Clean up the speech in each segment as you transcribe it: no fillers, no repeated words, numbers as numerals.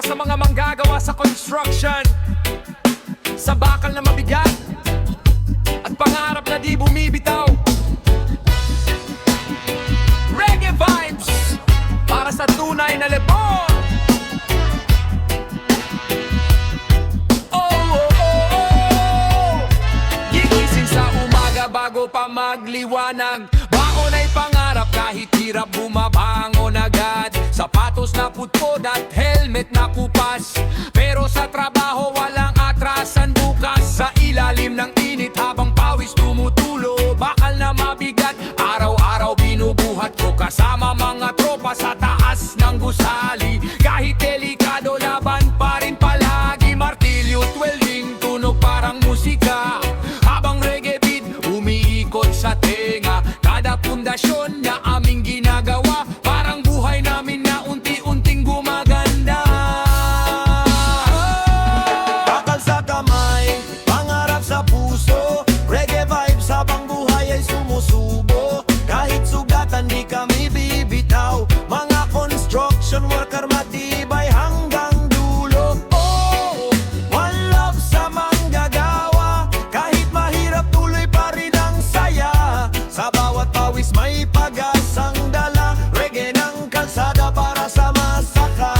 sa mga manggagawa sa construction, sa bakal na mabigat at pangarap na di bumibitaw. Reggae vibes para sa tunay na lebon. Gigising sa umaga bago pa magliwanag, baon ay pangarap kahit hirap bumabangon agad. Sapatos na putpod at helmet na kupas, pero sa trabaho walang atrasan bukas. Sa ilalim ng init habang pawis tumutulo, bakal na mabigat, araw-araw binubuhat ko kasama mga tropa sa taas ng gusali. Kahit delikado, laban pa rin palagi. Martilyo, welding, tunog parang musika, habang reggae beat umiikot sa tenga. Kada pundasyon na aming ginagawa, parang buhay namin na unti-unting gumaganda. Bakal sa kamay, pangarap sa puso, reggae vibes habang buhay ay sumusubo. Kahit sugatan di kami bibitaw, mga construction worker matibay hanggang dulo. Oh, one love sa manggagawa, kahit mahirap tuloy pa rin ang saya. Sa bawat pawis may pag-asang dala, reggae ng kalsada para sa masaka.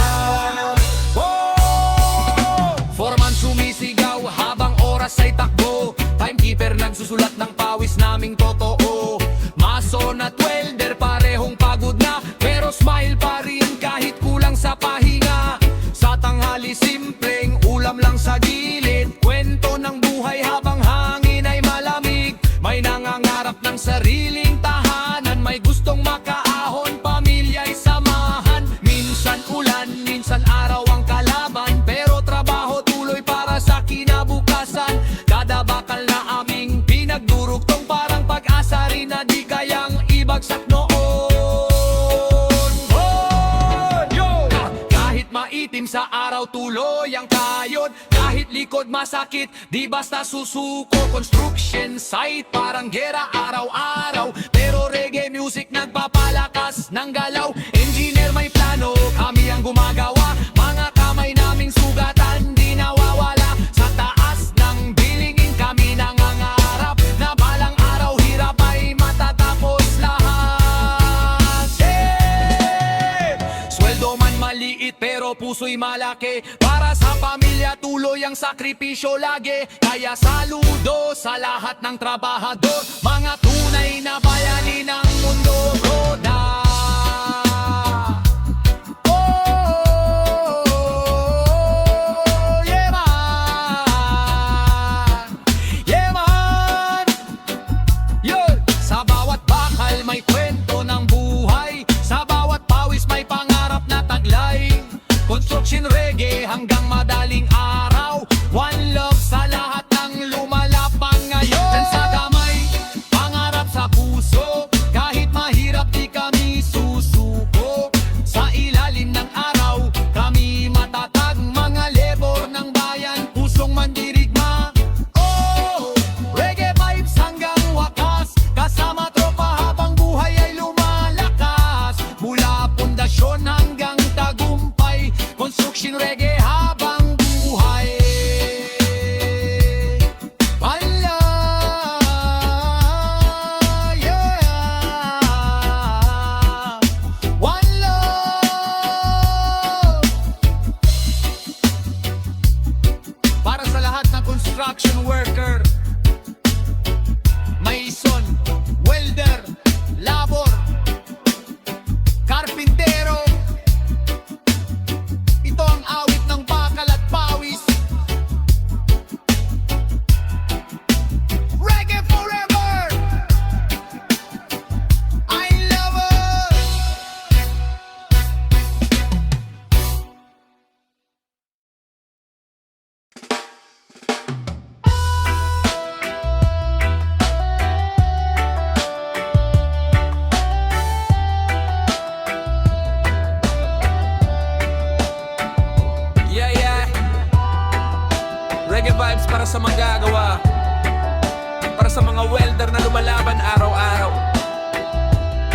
Foreman sumisigaw habang oras ay takbo, timekeeper nagsusulat ng pawis naming totoo. Mason at welder parehong pagod na, pero smile pa rin kahit kulang sa pahinga. Sa tanghali simpleng ulam lang sa gilid, kwento ng buhay habang hangin ay malamig. May nangangarap ng sariling tahanan, may gustong makaahon, pamilya'y samahan. Minsan ulan, minsan araw ang kalaban, pero trabaho tuloy para sa kinabukasan. Kada bakal na aming pinagdurugtong, parang pag-asa rin na di kayang ibagsak noon. Yo! Kahit maitim sa araw tuloy ang kayod, kahit likod masakit di basta susuko. Construction site parang gera araw-araw, pero reggae music nagpapalakas ng galaw. Engineer may plano, kami ang gumagawa, mga kamay naming sugatan di nawawala. Sa taas ng bilingin kami nangangarap, na balang araw hirap ay matatapos lahat. Sweldo man maliit pero puso'y malaki, para sa pamilya tuloy ang sakripisyo lagi. Kaya saludo sa lahat ng trabahador, mga tunay na bayani ng mundo. Roda. Oh, yeah man. Yeah man. Yun. Sa bawat bakal may kwento ng buhay, sa bawat pawis may pangarap na taglay. Construction reggae hanggang madaling araw, one love sa lahat ng lumalapang ngayon. Sa kamay, pangarap sa puso, kahit mahirap di kami susuko. Sa ilalim ng araw, kami matatag, mga lebor ng bayan, pusong mandirigma. Oh, reggae vibes hanggang wakas, kasama tropa habang buhay ay lumalakas. Mula pundasyon hanggang tagumpay, construction reggae habang buhay. Pala, yeah. One love. Para sa lahat ng construction worker, mason, welder, labor, karpintero, ito ang awit ng bakal at pawis. Reggae forever! I love it! Reggae vibes para sa manggagawa, para sa mga welder na lumalaban araw-araw.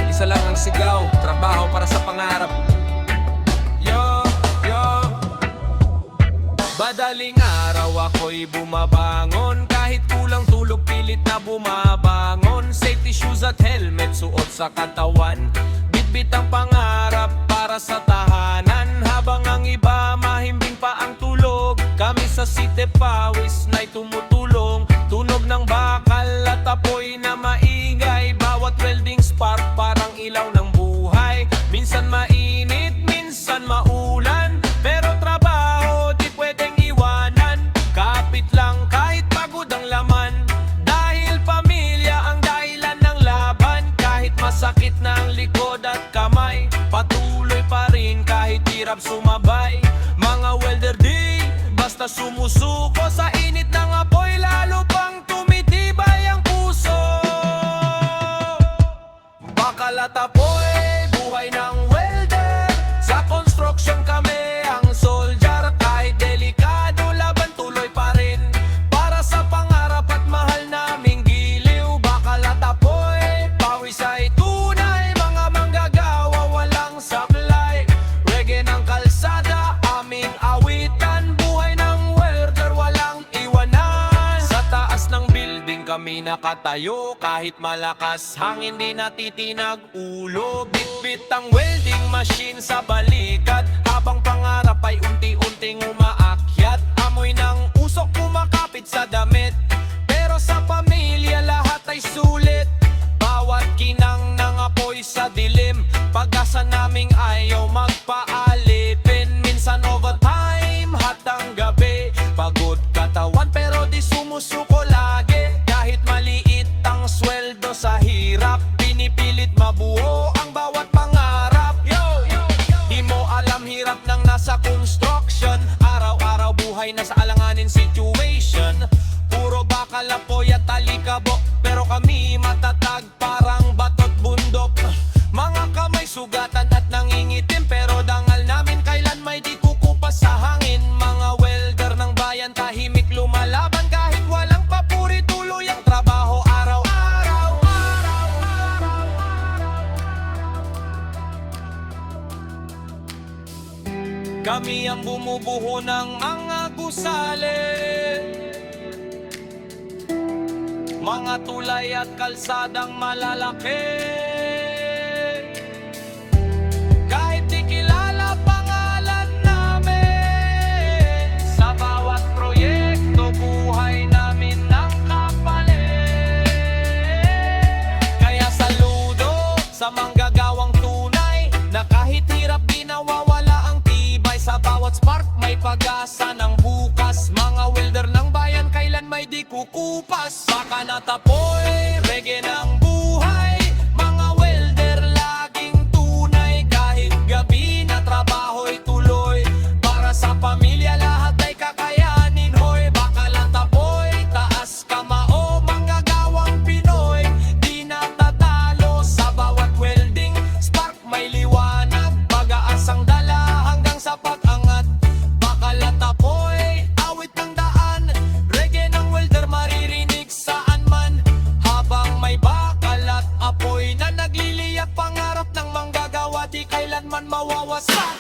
Isa lang ang sigaw, trabaho para sa pangarap. Yo, yo, Madaling araw ako'y bumabangon, kahit kulang tulog pilit na bumabangon. Safety shoes at helmet suot sa katawan, bitbit ang pangarap para sa tahanan. Habang ang iba mahimbing pa ang tulog, kami sa City Pawis na'y tumutulong. Tunog ng bakal at apoy na maingay, bawat welding spark parang ilaw ng buhay. Minsan mainit, minsan maulan, pero trabaho di pwedeng iwanan. Kapit lang kahit pagod ang laman, dahil pamilya ang dahilan ng laban. Kahit masakit na ang likod at kamay, patuloy pa rin kahit hirap sumabay. Mga welder di basta sumusuko sa init ng apoy, lalo pang tumitibay ang puso. Bakal at apoy, buhay ng welder. Sa construction kami ang soldier, kahit delikado laban tuloy pa rin. Para sa pangarap at mahal naming giliw. Bakal at apoy, pawis ay tunay. Mga manggagawa walang sablay. Reggae ng kalsada, aming awitan. Buhay ng welder, walang iwanan. Sa taas ng building kami nakatayo, kahit malakas hangin di natitinag ulo. Bitbit ang welding machine sa balikat, habang pangarap ay unti-unting umaakyat. Amoy ng usok kumakapit sa damit, pero sa pamilya lahat ay sulit. Bawat kinang ng apoy sa dilim, pag-asa naming ayaw magpaalipin. Minsan overtime, hatang gabi, pagod katawan pero di sumusuko lagi. Kahit maliit ang sweldo sa hirap, pinipilit mabuo ang bawat pangarap. Di mo alam hirap ng nasa construction, araw-araw buhay na sa alanganin situation. Puro bakal, apoy at talikabok, pero kami matatag parang batot bundok. Mga kamay sugatan at nangingitim, pero dangal namin kailan may di kukupas sa hangin. Mga welder ng bayan tahimik lumalaban, kahit walang papuri tuloy ang trabaho araw-araw. Kami ang bumubuho ng mga gusali, mga tulay at kalsadang malalaki. Kahit di kilala pangalan namin, sa bawat proyekto buhay namin ang kapalit. Kaya saludo sa manggagawang tunay, na kahit hirap di nawawala ang tibay. Sa bawat spark may pag-asa ng bukas. Mga welder ng bayan kailan may di kukupas. Baka natapoy, reggae ng buhay. Mga welder laging tunay, kahit gabi na trabaho'y tuloy. Para sa pamilya lahat ay kakayanin, hoy. Baka natapoy, taas kamao, manggagawang Pinoy. Di natatalo sa bawat welding spark may liwanag, pag-aasang dala hanggang sa pag-angat. Bakal at apoy, awit ng daan, reggae ng welder maririnig saan man. Habang may bakal at apoy na nagliliyak, pangarap ng manggagawa di kailanman mawawasak.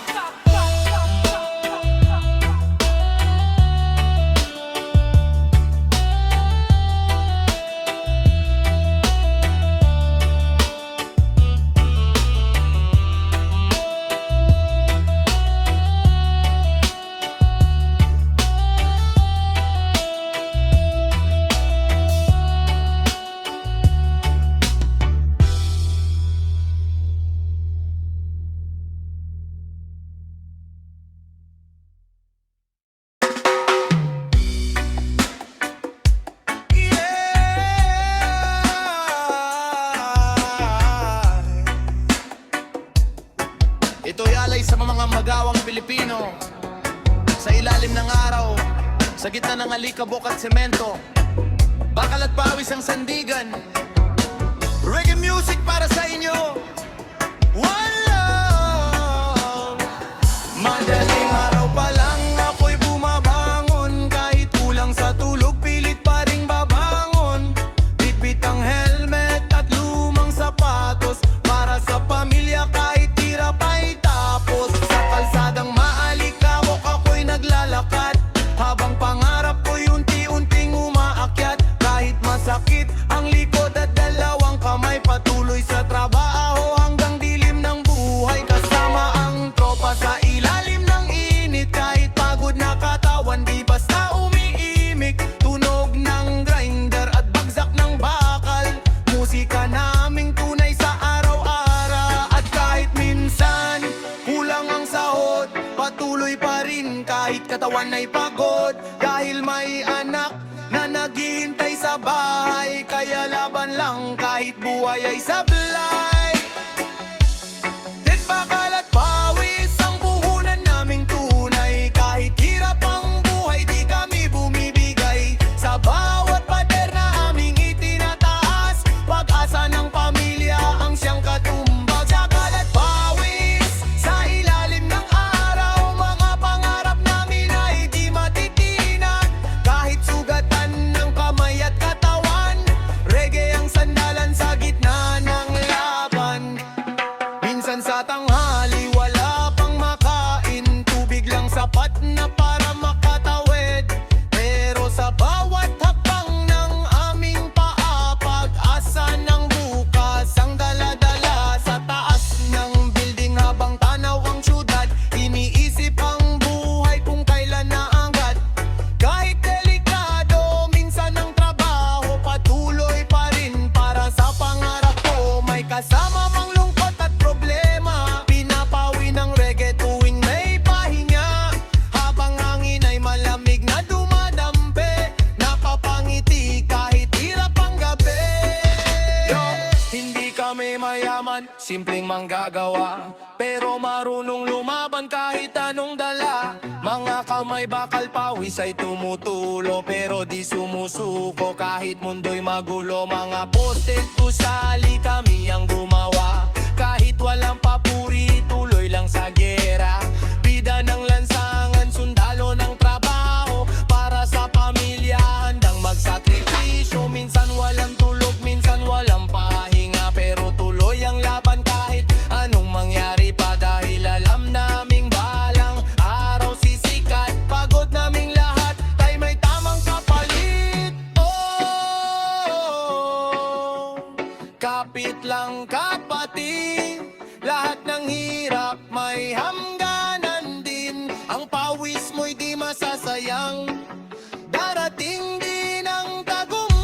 Ito'y alay sa mga magawang Pilipino, sa ilalim ng araw, sa gitna ng alikabok at semento. Bakal at pawis ang sandigan, reggae music para sa inyo. One love. Madaling araw pa lang ako'y bumabangon, kahit kulang sa tulog pilit pa ring babangon. Bitbit ang helmet at lumang sapatos, para sa pamilya kahit hirap ay tapos. Sa kalsadang maalikabok ako'y naglalakad, patuloy pa rin kahit katawan ay pagod. Dahil may anak na naghihintay sa bahay, kaya laban lang kahit buhay ay sablay. Din bakal at pawis ang puhunan naming tunay, kahit hirap ang buhay di kami bumibigay. Sa bawat pader na aming itinataas, pag-asa ng pamilya ang siyang katumbas. Bakal at pawis sa ilalim ng araw, mga pangarap namin ay di matitinag. Kahit sugatan ng kamay at katawan, reggae ang sandalan sa gitna ng laban. Minsan sa tanghali wala pang makain, tubig lang sapat na para makatawid. Pero sa bawat hakbang ng aming paa, pag-asa ng bukas ang dala-dala. Sa taas ng building habang tanaw ang syudad, iniisip ang buhay kung kailan naangat. Kahit delikado minsan ang trabaho, patuloy pa rin para sa pangarap ko. May kasama mang lungkot at problema, pinapawi ng reggae tuwing may pahinga. Habang hangin ay malamig na dumadampi, napapangiti kahit hirap ang gabi. Yo, hindi kami mayaman, simpleng manggagawa, pero marunong lumaban kahit anong dala. Mga kamay bakal pawis ay tumutulo, pero di sumusuko kahit mundo'y magulo. Mga posted gusali kami ang gumawa, kahit walang papuri tuloy lang sa gera. Bida ng lansangan, sundalo ng trabaho, para sa pamilya handang magsakripisyo. Minsan walang tulog, minsan walang pahinga, pero tuloy ang laban kahit anong mangyari pa. Dahil alam naming balang araw sisikat, pagod naming lahat ay may tamang kapalit. Oh, kapit lang kapatid, lahat ng hirap may hangganan din. Ang pawis mo'y di masasayang, darating din ang tagumpay.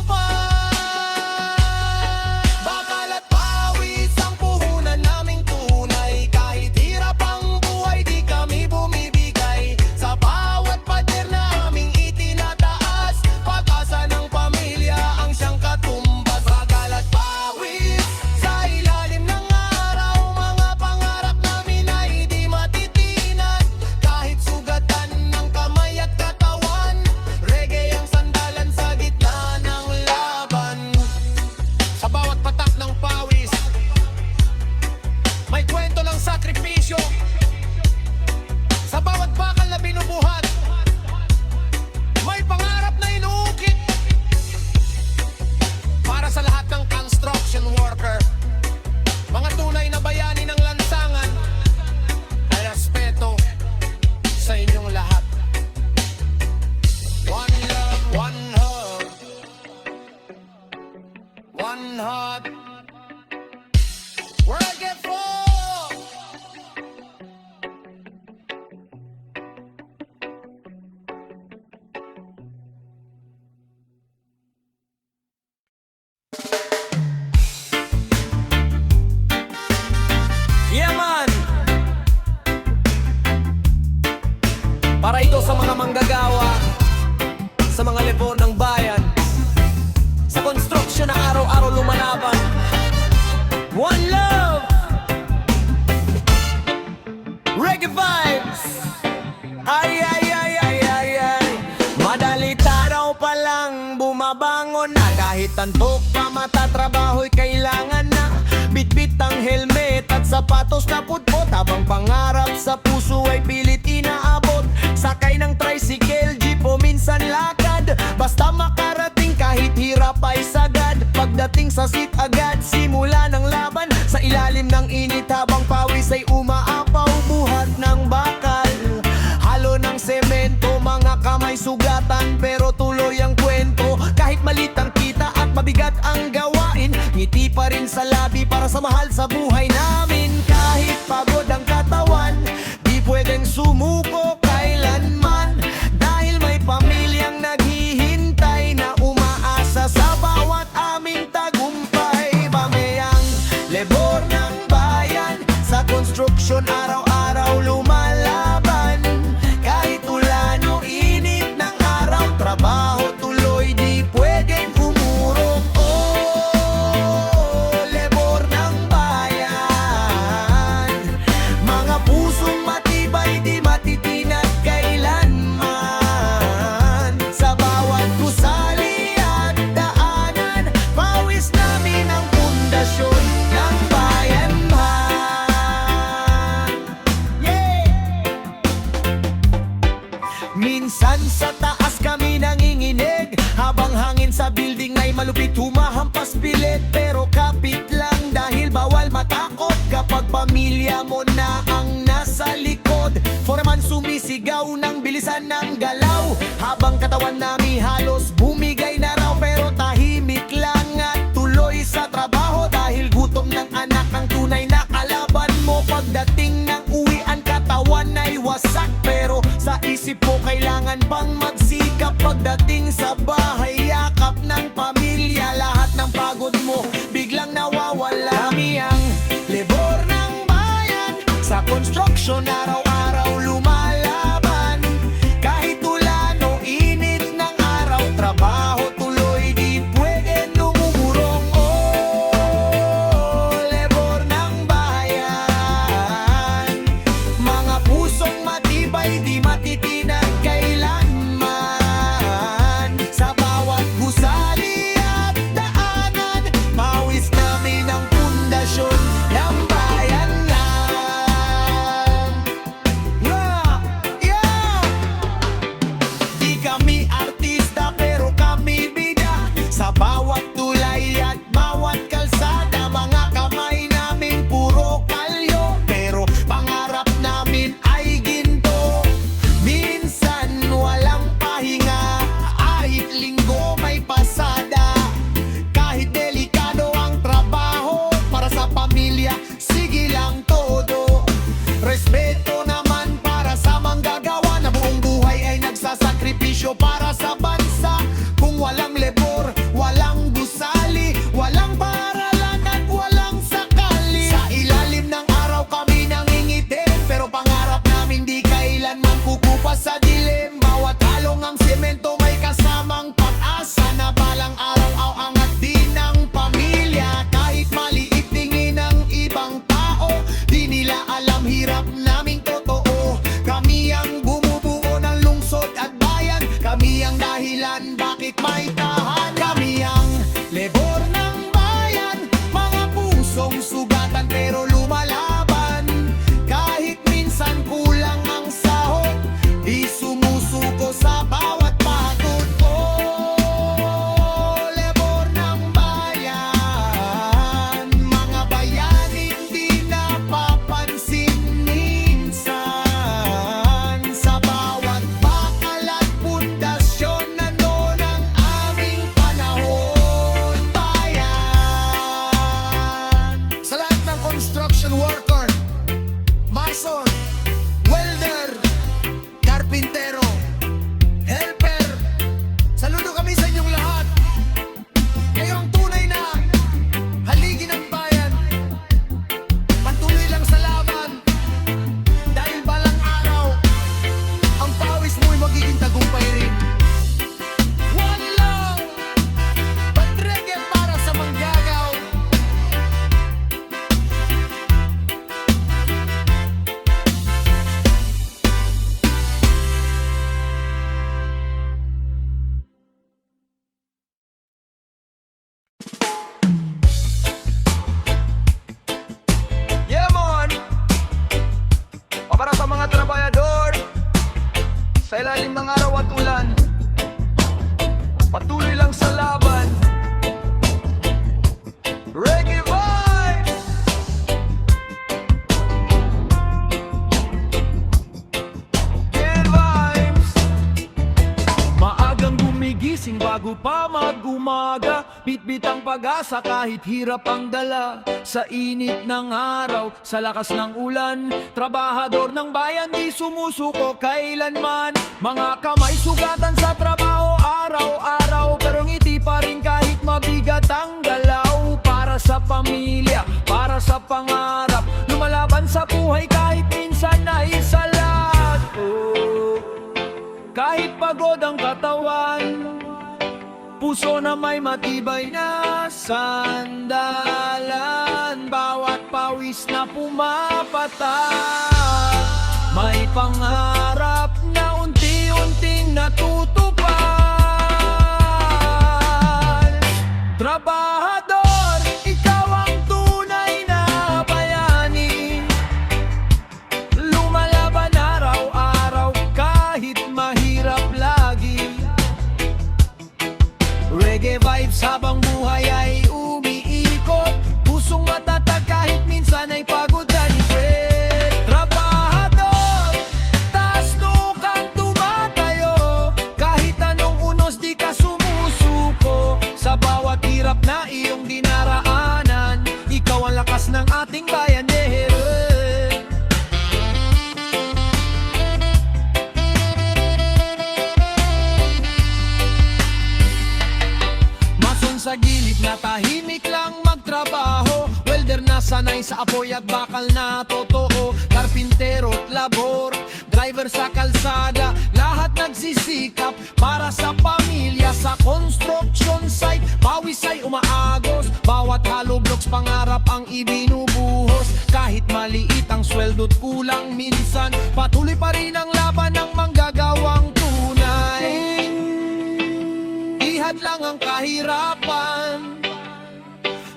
Bakal at pawis ang puhunan naming tunay, kahit hirap ang buhay di kami bumibigay. Sa bawat pader na aming itinataas, pag-asa ng pamilya ang siyang katumbas. Bakal at pawis sa ilalim ng araw, mga pangarap namin ay di matitinag. Kahit sugatan ng kamay at katawan, reggae ang sandalan sa gitna ng laban. Sa bawat patak ng pawis, may kwento ng sakripisyo. Sa bawat bakal na binubuhat, may pangarap na inuukit. Para sa lahat ng construction worker, mga tunay na bayani ng lansangan, ay respeto sa inyong lahat. One love, one hug, one heart. Work it for. Yeah man! Para ito sa mga manggagawa, sa mga lebor ng bayan, sa construction na araw-araw lumalaban. One love! Reggae vibes! Ay, ay, ay, ay, ay, ay. Madalit araw pa lang bumabangon na, kahit antok pa matatrabaho'y kailangan na. Bitbit ang helmet at sapatos na putpot, habang pangarap sa puso ay pilit inaabot. Sakay ng tricycle, jeep o minsan lakad, basta makarating kahit hirap ay sagad. Pagdating sa seat agad, simula ng laban, sa ilalim ng init habang pawis ay umaapaw. Buhat ng bakal, halo ng semento, mga kamay sugatan, pero tuloy ang kwento. Kahit malit ang kita at mabigat ang gawain, ngiti pa rin sa labi para sa mahal sa buhay namin. Kahit pagod ang katawan, di pwedeng sumuko kailanman, dahil may pamilyang naghihintay na umaasa sa bawat aming tagumpay. Bamayang lebor ng bayan, sa construction araw-araw lumalaban. Sa building ay malupit humahampas pilit, pero kapit lang dahil bawal matakot kapag pamilya mo na ang nasa likod. Foreman sumisigaw ng bilisan ng galaw, habang katawan namin halos bumigay na raw. Pero tahimik lang at tuloy sa trabaho dahil gutom ng anak ang tunay na kalaban mo. Pagdating ng uwian katawan ay wasak, pero sa isip ko kailangan pang magsikap. Pagdating sa bahay yakap ng pamilya, lahat ng pagod mo biglang nawawala. Kami ang lebor ng bayan, sa construction araw-araw lumalaban. Kahit ulan o init ng araw, trabaho tuloy di pwede lumumurong. Oh, lebor ng bayan, mga pusong matibay di matitinag kailanman. Sa bawat gusali at daanan, mawis namin ang pundasyon ng bayan lang. Yeah! Di kami artista pero kami bida, sa bawat tulay at bawat kalsada. Mga kamay namin puro kalyo, pero pangarap namin ay ginto. Minsan walang pahinga, kahit linggo may pasada. Kahit delikado ang trabaho, para sa pamilya sige lang todo. Respeto naman para sa manggagawa na buong buhay ay nagsasakripisyo para sa bansa. Kung walang lebor, walang gusali, walang paralan at walang sakali. Sa ilalim ng araw kami nangingitim, pero pangarap namin di kailanman kukupas sa dilim. Bawat halong ang semento may kasamang pag-asa na balang araw ang angat din ng pamilya. Kahit maliit tingin ng ibang tao, di nila alam hirap naming totoo. Kami ang bumubuo ng lungsod at bayan, kami ang dahilan bakit may tahan. Kami ang lebor ng bayan, mga pusong sugatan pero lumalaban. Kahit minsan kulang ang sahod, di sumusuko sa bawat pagod. Oh, lebor ng bayan, mga bayaning di napapansin minsan. Sa bawat bakal at pundasyon nandoon ang aming panahon. Bayan, sa lahat ng construction worker, mason, welder, karpintero, helper, saludo kami sa inyong lahat. Kayo ang tunay na haligi ng bayan. Patuloy lang sa laban, dahil balang araw ang pawis mo'y magiging tagumpay rin. One love, Patrege para sa manggagaw. Yeah, mon! Para sa mga trabayador, sa ilalim ng araw at ulan, patuloy lang sa laban. Reggae vibes! Good vibes! Maagang gumigising bago pa mag-umaga, bitbit ang pag-asa kahit hirap ang dala. Sa init ng araw, sa lakas ng ulan, trabahador ng bayan di sumusuko kailanman. Mga kamay sugatan sa trabaho araw-araw, pero ngiti pa rin kahit mabigat ang galaw. Para sa pamilya, para sa pangarap, lumalaban sa buhay kahit minsan ay salat. Oh, kahit pagod ang katawan, puso na may matibay na sandalan. Bawat pawis na pumapatak, may pangarap na unti-unting natutupad. Trabahador, ikaw ang tunay na bayani. Lumalaban araw-araw kahit mahirap lagi. Reggae ating bayanero. Mason sa gilid na tahimik lang magtrabaho, welder na sanay sa apoy at bakal na totoo, karpintero at labor, driver sa kalsada, lahat nagsisikap para sa pamilya. Sa construction site, pawis ay umaagos, bawat hollow blocks pangarap ang ibinubuhos. Kahit maliit ang sweldo't kulang minsan, patuloy pa rin ang laban ng manggagawang tunay. Ihad lang ang kahirapan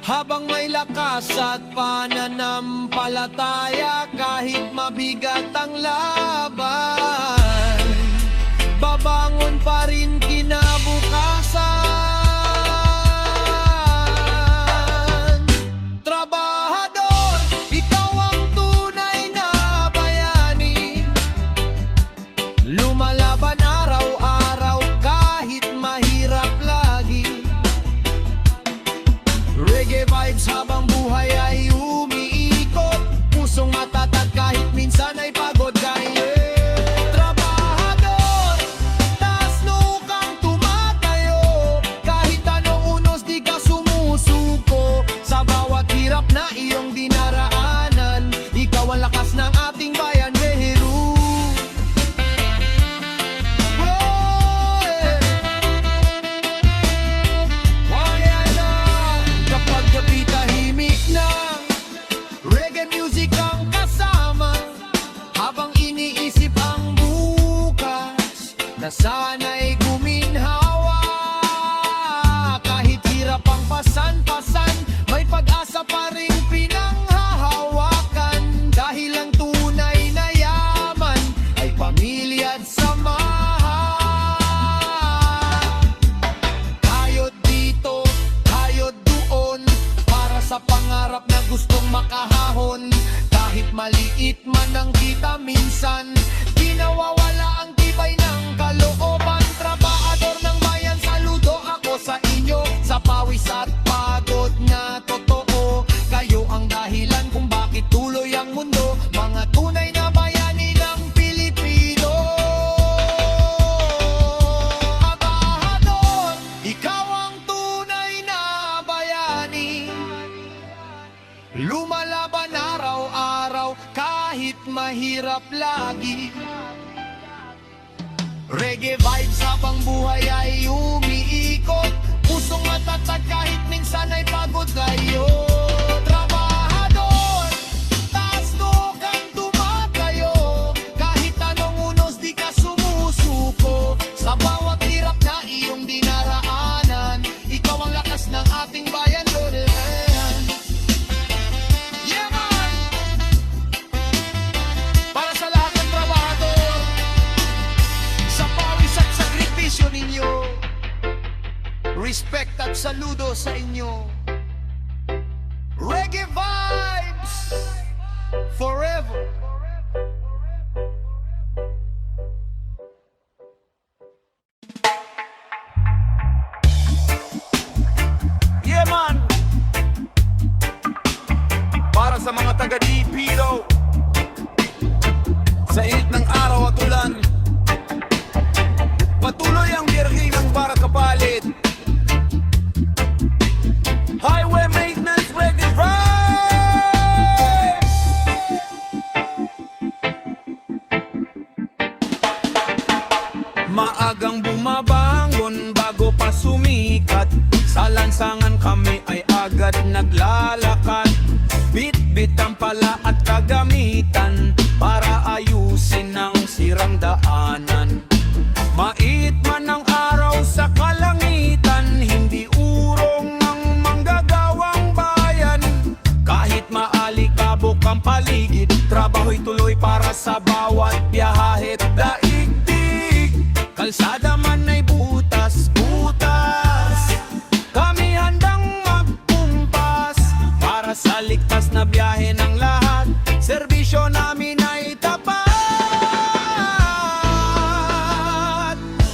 habang may lakas at pananampalataya. Kahit mabigat ang laban, babangon pa rin kinabukasan. Trabahador, ikaw ang tunay na bayani, lumalaban araw-araw kahit mahirap lagi. Reggae vibes habang buhay ay umiikot, pusong matatag kahit minsan ay pagod kayo. Trabahador, taas noo kang tumatayo, kahit anong unos di ka sumusuko. Sa bawat hirap na iyong dinaraanan, ikaw ang lakas ng ating bayan, Meheru. Kapag gabi tahimik na, reggae music ang kasama, habang iniisip ang bukas na sana'y guminhawa. Kahit hirap ang pasan-pasan, may pag-asa pa rin pinanghahawakan. Dahil ang tunay na yaman ay pamilya at samahan. Kayo't dito, kayo't doon, para sa pangarap na gustong makahahon. Kahit maliit man ang kita minsan, di nawawala ang tibay ng kalooban. Trabahador ng bayan, saludo ako sa inyo. Sa pawis at pagod na totoo, kayo ang dahilan kung bakit tuloy ang mundo. Mga tunay na bayani ng Pilipino. Trabahador, ikaw ang tunay na bayani, lumalaban araw-araw kahit mahirap lagi. Reggae vibes habang buhay ay umiikot, pusong matatag kahit minsan ay pagod kayo. Trabahador, taas noo kang tumatayo, kahit anong unos di ka sumusuko. Sa bawat hirap na iyong dinaraanan, ikaw ang lakas ng ating bayan, Lord. Yeah, man! Para sa lahat ng trabahador, sa pawis at sakripisyo ninyo, respect at saludo sa inyo. Reggae vibes forever. Yeah, man! Para sa mga taga-DPO, sa init ng araw at ulan, patuloy ang biyerhe ng para kapalit. Highway maintenance, reggae vibes! Maagang bumabangon bago pa sumikat, sa lansangan kami ay agad naglalakad. Bit-bit ang pala at kagamitan para ayusin ang sirang daanan. Mait man ang araw sa kalangitan, hindi urong ang manggagawang bayan. Kahit maalikabok ang paligid, trabaho'y tuloy para sa bawat biyahe at daigdig. Kalsada man ay butas-butas, kami handang magkumpas para sa ligtas na biyahe ng lahat. Serbisyo namin ay tapat.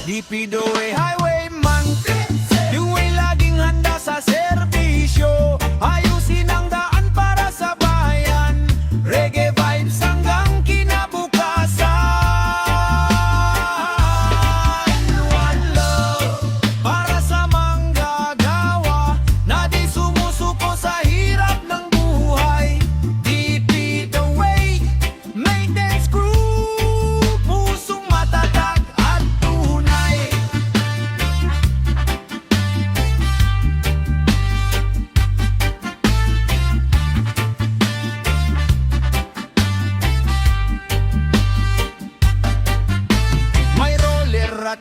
DPWH highwayman, yung ay laging handa sa serbisyo, ayusin ang daan para sa bayan.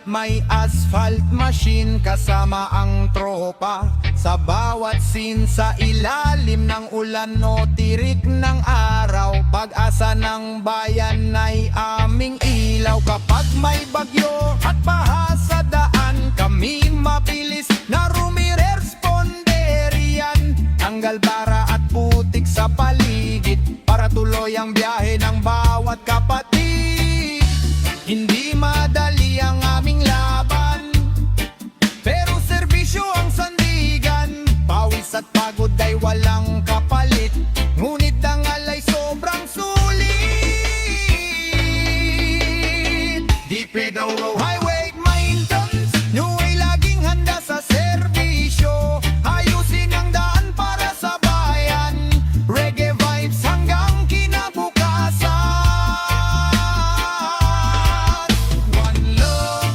may asphalt machine kasama ang tropa. Sa bawat scene sa ilalim ng ulan o tirik ng araw, pag-asa ng bayan ay aming ilaw. Kapag may bagyo at baha sa daan, kami mabilis na rumiresponderian. Tanggal bara at putik sa paligid para tuloy ang biyahe ng bawat kapatid. Hindi madali ang aming laban, pero serbisyo ang sandigan. Pawis at pagod ay walang kapalit, ngunit dangal ay sobrang sulit. DPWH Highway Maintenance, nyo ay laging handa sa serbisyo. Ayusin ang daan para sa bayan, reggae vibes hanggang kinabukasan. One love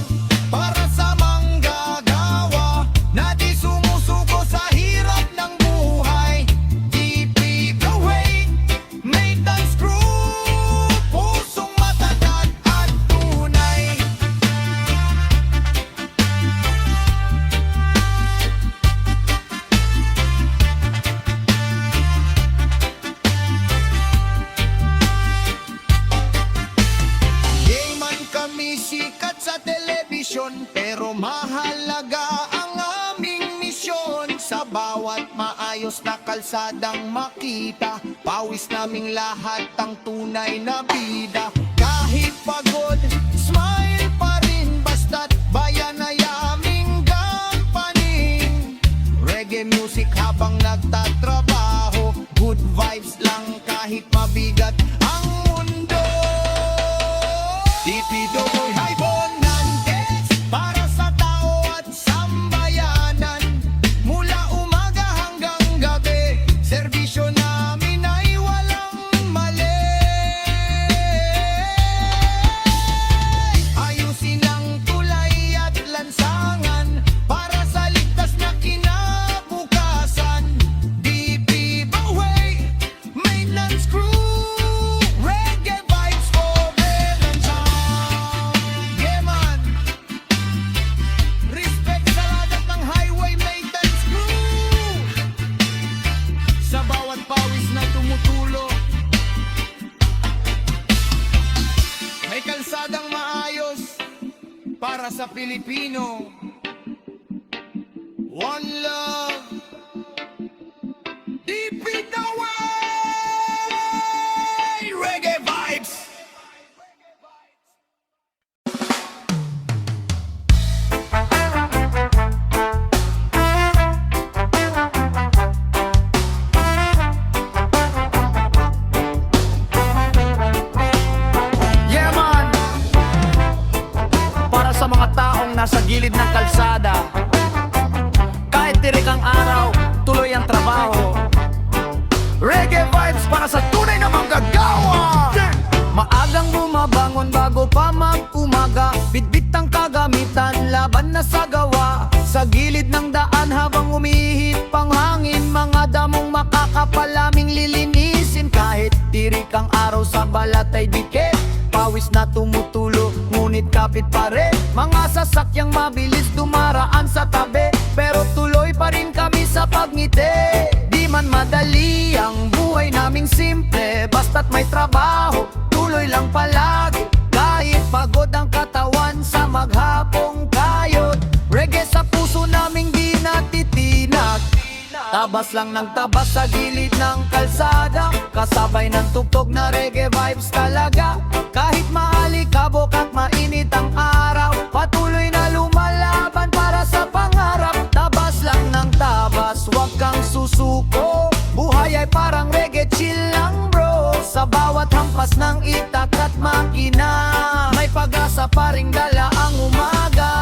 para sa manggagawa na di sumusuko sa hirap ng buhay. DPWH Maintenance Crew, pusong matatag at tunay. Di man kami sikat sa telebisyon, pero mahalaga ang aming misyon. Sa bawat maayos na kalsadang makita, pawis naming lahat ang tunay na bida. Kahit pagod, smile pa rin, basta't bayan ay aming gampanin. Reggae music habang nagtatrabaho, good vibes lang kahit mabigat ang mundo. DPWH High Bonantes, para sa tao at sambayanan. Mula umaga hanggang gabi, serbisyo namin ay walang mali. Ayusin ang tulay at lansangan para sa ligtas na kinabukasan. DPWH Maintenance Crew, reggae vibes over and sound. Yeah man, respect sa lahat ng highway maintenance crew, sa bawat pawis na tumutulo. May kalsadang maayos para sa Pilipino. One love, DPWH reggae vibes. Yeah man, para sa mga taong nasa gilid ng kalsada, kahit tirik ang araw, tuloy ang trabaho. Reggae vibes para sa tunay na manggagawa. Maagang bumabangon bago pa mag-umaga, bitbit ang kagamitan, laban na sa gawa. Sa gilid ng daan habang umihit pang hangin, mga damong makakapalaming lilinisin. Kahit tirik ang araw sa balat ay dikit, pawis na tumutulo, ngunit kapit pa rin. Mga sasakyang mabilis dumaraan sa tabi, pero tuloy pa rin kami sa pagngiti. Di man madali ang buhay naming simple, basta't may trabaho, tuloy lang palagi. Kahit pagod ang katawan sa maghapong kayod, reggae sa puso naming di natitinag. Tabas lang ng tabas sa gilid ng kalsada, kasabay ng tugtog na reggae vibes talaga. Kahit maalikabok at mainit ang araw, patuloy na lumalaban para sa pangarap. Tabas lang ng tabas, huwag kang susuko, buhay ay parang reggae, chill lang bro. Sa bawat hampas ng itak at makina, may pag-asa pa ring dala ang umaga.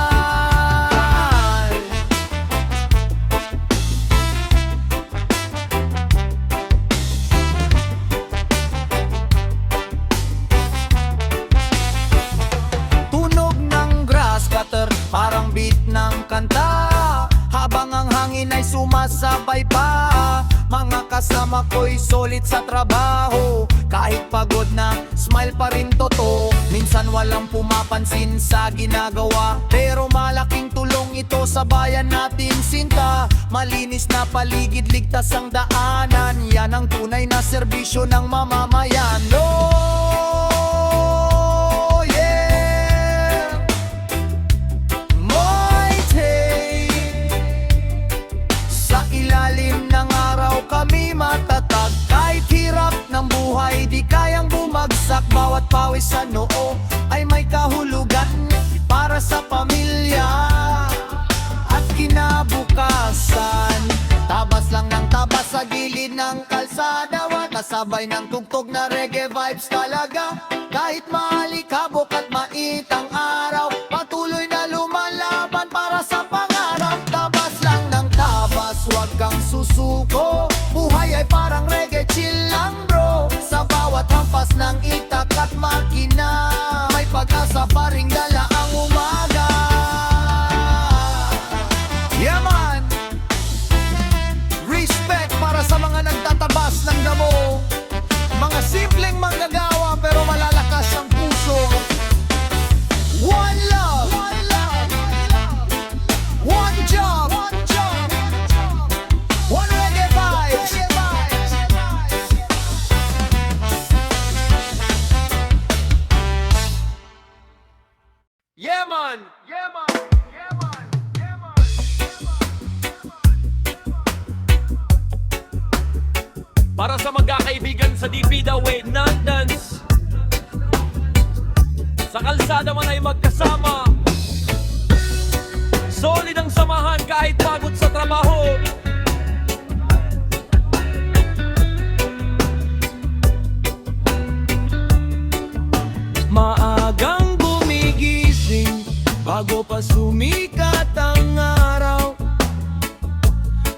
Tunog ng grass cutter, parang beat ng kanta, habang ang hangin ay sumasabay pa. Mga kasama ko'y solid sa trabaho, kahit pagod na, smile pa rin totoo. Minsan minsan walang pumapansin sa ginagawa. Pero malaking tulong ito sa bayan natin sinta. Malinis na paligid, ligtas ang daanan. Yan ang tunay na serbisyo ng mamamayan. Oh, yeah! Moite! Sa ilalim ng araw kami matatag. Kahit hirap ng buhay di kayang bumagsak. Bawat pawis sa noo ay may kahulugan para sa pamilya at kinabukasan. Tabas lang ng tabas sa gilid ng kalsada, kasabay ng tugtog na reggae vibes talaga. Kahit maalikabok at mait ang araw, patuloy na lumalaban para sa pangarap. Tabas lang ng tabas, huwag kang susuko. Buhay ay parang reggae, chill lang bro. Sa bawat hampas ng itak at makina, may pag-asa pa ring dala ang umaga. Yeah man! Respect para sa mga nagtatabas ng damo. Mga simpleng manggagawa pero malalakas ang puso. One love, one job, one reggae vibes. Yeah man, yeah man, yeah man, yeah man, Para sa magkakaibigan sa DPWA non-dance, sa kalsada man ay magkasama. Solid ang samahan kahit pagod sa trabaho. Maagang gumigising bago pa sumikat ang araw.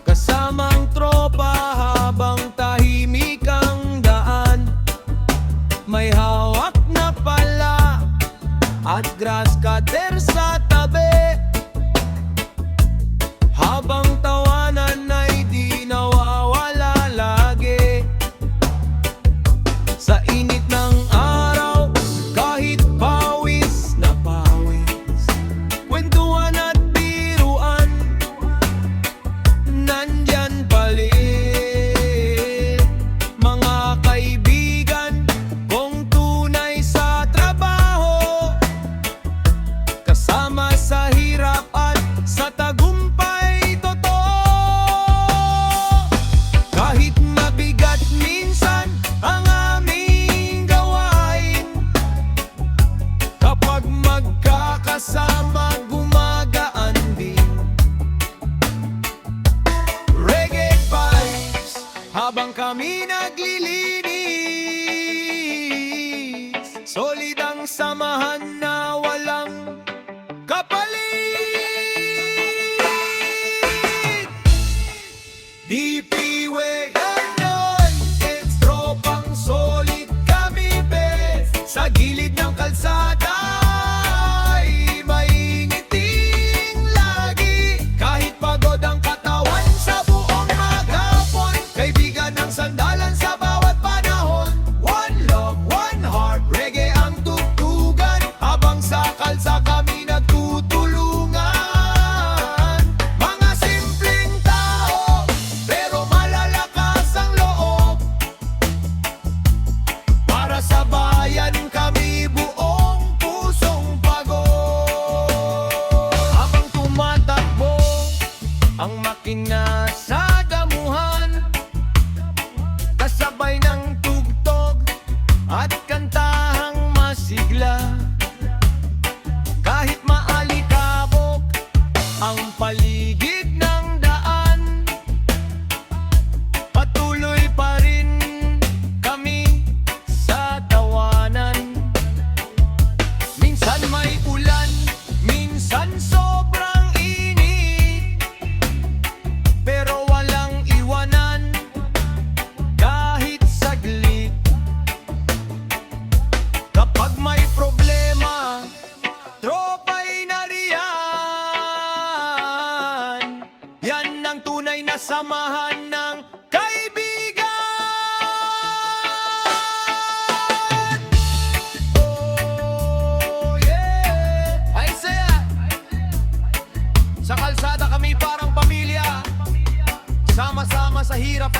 Kasamang tropa habang tahimik ang daan. May hawak na pala at grass cutter sa tabi. Habang tawanan ay di nawawala lagi. Sa init ng araw, kahit pawis na pawis, kwentuhan at biruan, nandyan palit. Mga kaibigan kong tunay sa trabaho, kasama sa hirap at sa tagumpay totoo. Kahit mabigat minsan ang aming sa hirap